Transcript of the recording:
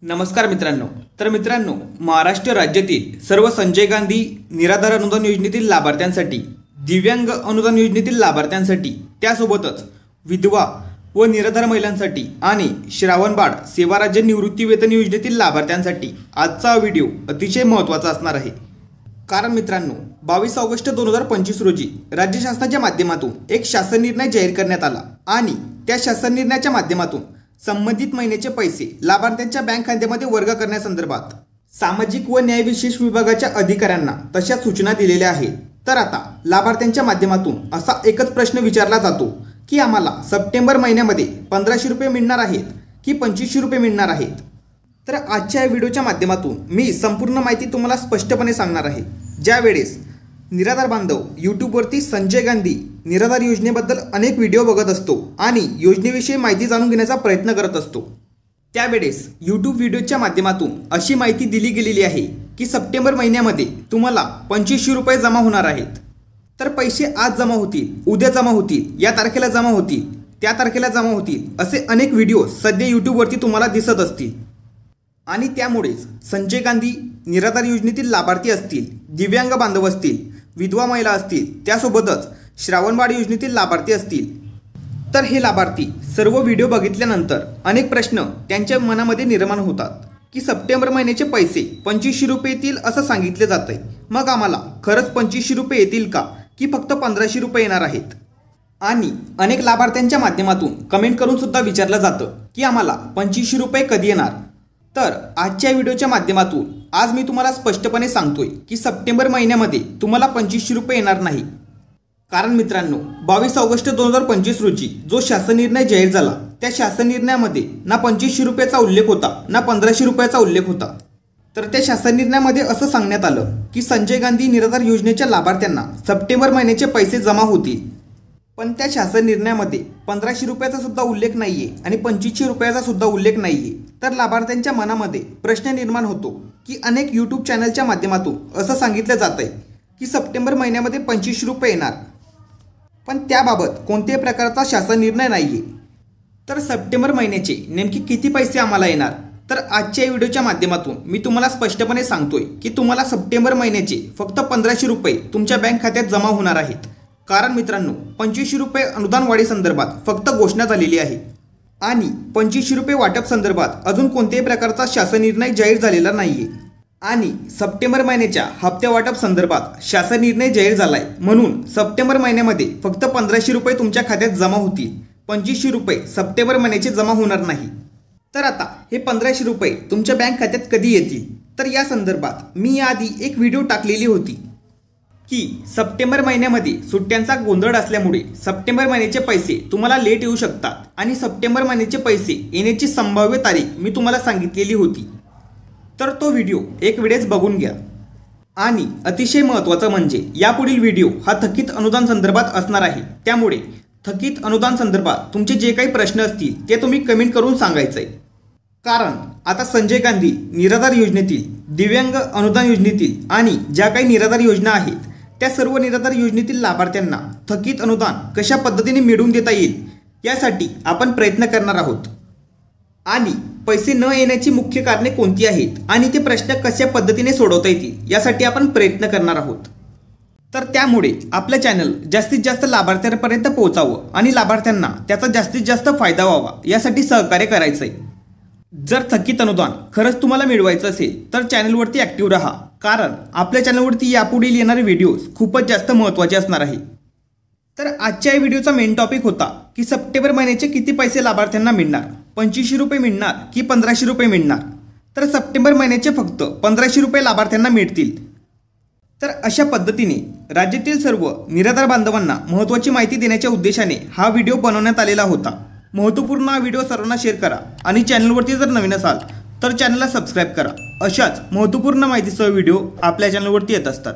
नमस्कार मित्रांनो, महाराष्ट्र राज्यातील सर्व संजय गांधी निराधार अनुदान योजनेतील लाभार्थ्यांसाठी, दिव्यांग अनुदान योजनेतील लाभार्थ्यांसाठी, त्यासोबतच विधवा व निराधार महिलांसाठी आणि श्रावणबाळ सेवा राज्य निवृत्ती वेतन योजनेतील लाभार्थ्यांसाठी आजचा व्हिडिओ अतिशय महत्त्वाचा असणार आहे। कारण मित्रांनो, 22 ऑगस्ट 2025 रोजी राज्य शासनाच्या माध्यमातून एक शासन निर्णय जाहीर करण्यात आला आणि त्या शासन निर्णयाच्या माध्यमातून संबंधित महिन्याचे पैसे लाभार्थ्यांच्या बँक खात्यामध्ये वर्ग करण्यासंदर्भात सामाजिक व न्याय विशेष विभागाच्या अधिकाऱ्यांना तशा सूचना दिलेल्या आहेत। तर आता लाभार्थ्यांच्या माध्यमातून असा एकच प्रश्न विचारला जातो की आम्हाला सप्टेंबर महिन्यामध्ये 1500 रुपये मिळणार आहेत की 2500 रुपये मिळणार आहेत। तर आजच्या व्हिडिओच्या माध्यमातून मी संपूर्ण माहिती तुम्हाला स्पष्टपणे सांगणार आहे। ज्यावेळेस निराधार बांधव यूट्यूबवरती संजय गांधी निराधार योजनेबद्दल अनेक व्हिडिओ बघत असतो आणि योजनेविषयी माहिती जाणून घेण्याचा प्रयत्न करत असतो, त्यावेळेस यूट्यूब व्हिडिओच्या माध्यमातून अशी माहिती दिली गेलेली आहे की सप्टेंबर महिन्यामध्ये तुम्हाला 2500 रुपये जमा होणार आहेत। तर पैसे आज जमा होतील, उद्या जमा होतील, या तारखेला जमा होतील, त्या तारखेला जमा होतील, असे अनेक व्हिडिओ सध्या यूट्यूबवरती तुम्हाला दिसत असतील। आणि त्यामुळेच संजय गांधी निराधार योजनेतील लाभार्थी असतील, दिव्यांग बांधव असतील, विधवा महिला असतील, त्यासोबतच श्रावणबाळ योजनेतील लाभार्थी असतील, तर हे लाभार्थी सर्व व्हिडिओ बघितल्यानंतर अनेक प्रश्न त्यांच्या मनामध्ये निर्माण होतात की सप्टेंबर महिन्याचे पैसे 2500 रुपये येतील असं सांगितले जाते, मग आम्हाला खरंच 2500 रुपये येतील का की फक्त 1500 रुपये येणार आहेत। आणि अनेक लाभार्थ्यांच्या माध्यमातून कमेंट करून सुद्धा विचारलं जातं की आम्हाला 2500 रुपये कधी येणार। तर आजच्या व्हिडिओच्या माध्यमातून आज मी तुम्हाला स्पष्टपणे सांगतोय की सप्टेंबर महिन्यामध्ये तुम्हाला 2500 रुपये येणार नाही। कारण मित्रांनो, 22 ऑगस्ट 2025 रोजी जो शासन निर्णय जाहीर झाला त्या शासन निर्णयामध्ये ना 2500 रुपयाचा उल्लेख होता ना 1500 रुपयाचा उल्लेख होता। तर त्या शासन निर्णयामध्ये असं सांगण्यात आलं की संजय गांधी निराधार योजनेच्या लाभार्थ्यांना सप्टेंबर महिन्याचे पैसे जमा होतील, पण त्या शासन निर्णयामध्ये 1500 रुपयाचा सुद्धा उल्लेख नाहीये आणि 2500 रुपयाचा सुद्धा उल्लेख नाहीये। तर लाभार्थ्यांच्या मनामध्ये प्रश्न निर्माण होतो की अनेक यूट्यूब चॅनलच्या माध्यमातून असं सांगितलं जात आहे की सप्टेंबर महिन्यामध्ये 2500 रुपये येणार, पण त्याबाबत कोणत्याही प्रकारचा शासन निर्णय नाहीये। तर सप्टेंबर महिन्याचे नेमके किती पैसे आम्हाला येणार, तर आजच्या व्हिडिओच्या माध्यमातून मी तुम्हाला स्पष्टपणे सांगतोय की तुम्हाला सप्टेंबर महिन्याचे फक्त 1500 रुपये तुमच्या बँक खात्यात जमा होणार आहेत। कारण मित्रांनो, 2500 रुपये अनुदान वाढीसंदर्भात फक्त घोषणा झालेली आहे आणि 2500 रुपये वाटप संदर्भात अजून कोणत्याही प्रकारचा शासन निर्णय जाहीर झालेला नाहीये। आणि सप्टेंबर महिन्याच्या हप्त्या वाटप संदर्भात शासन निर्णय जाहीर झालाय, म्हणून सप्टेंबर महिन्यामध्ये फक्त 1500 रुपये तुमच्या खात्यात जमा होतील, 2500 रुपये सप्टेंबर महिन्याचे जमा होणार नाही। तर आता हे 1500 रुपये तुमच्या बँक खात्यात कधी येतील, तर या संदर्भात मी याआधी एक व्हिडिओ टाकलेली होती की सप्टेंबर महिन्यामध्ये सुट्ट्यांचा गोंधळ असल्यामुळे सप्टेंबर महिन्याचे पैसे तुम्हाला लेट येऊ शकतात आणि सप्टेंबर महिन्याचे पैसे येण्याची संभाव्य तारीख मी तुम्हाला सांगितलेली होती। तर तो व्हिडिओ एक वेळेस बघून घ्या। आणि अतिशय महत्त्वाचं म्हणजे यापुढील व्हिडिओ हा थकीत अनुदान संदर्भात असणार आहे, त्यामुळे थकीत अनुदान संदर्भात तुमचे जे काही प्रश्न असतील ते तुम्ही कमेंट करून सांगायचंय। कारण आता संजय गांधी निराधार योजनेतील, दिव्यांग अनुदान योजनेतील आणि ज्या काही निराधार योजना आहेत त्या सर्व निराधार योजनेतील लाभार्थ्यांना थकीत अनुदान कशा पद्धतीने मिळवून देता येईल यासाठी आपण प्रयत्न करणार आहोत। आणि पैसे न येण्याची मुख्य कारणे कोणती आहेत आणि ते प्रश्न कशा पद्धतीने सोडवता येतील यासाठी आपण प्रयत्न करणार आहोत। तर त्यामुळे आपलं चॅनल जास्तीत जास्त लाभार्थ्यांपर्यंत पोहोचावं आणि लाभार्थ्यांना त्याचा जास्तीत जास्त फायदा व्हावा यासाठी सहकार्य करायचंय। जर थकीत अनुदान खरंच तुम्हाला मिळवायचं असेल तर चॅनलवरती ॲक्टिव्ह राहा, कारण आपल्या चॅनलवरती यापुढील येणारे व्हिडिओज खूपच जास्त महत्त्वाचे असणार आहे। तर आजच्या व्हिडिओचा मेन टॉपिक होता की सप्टेंबर महिन्याचे किती पैसे लाभार्थ्यांना मिळणार, 2500 रुपये मिळणार की 1500 रुपये मिळणार। तर सप्टेंबर महिन्याचे फक्त 1500 रुपये लाभार्थ्यांना मिळतील। तर अशा पद्धतीने राज्यातील सर्व निराधार बांधवांना महत्त्वाची माहिती देण्याच्या उद्देशाने हा व्हिडिओ बनवण्यात आलेला होता। महत्त्वपूर्ण हा व्हिडिओ सर्वांना शेअर करा आणि चॅनलवरती जर नवीन असाल तर चॅनलला सबस्क्राईब करा। अशाच महत्त्वपूर्ण माहितीसह व्हिडिओ आपल्या चॅनलवरती येत असतात।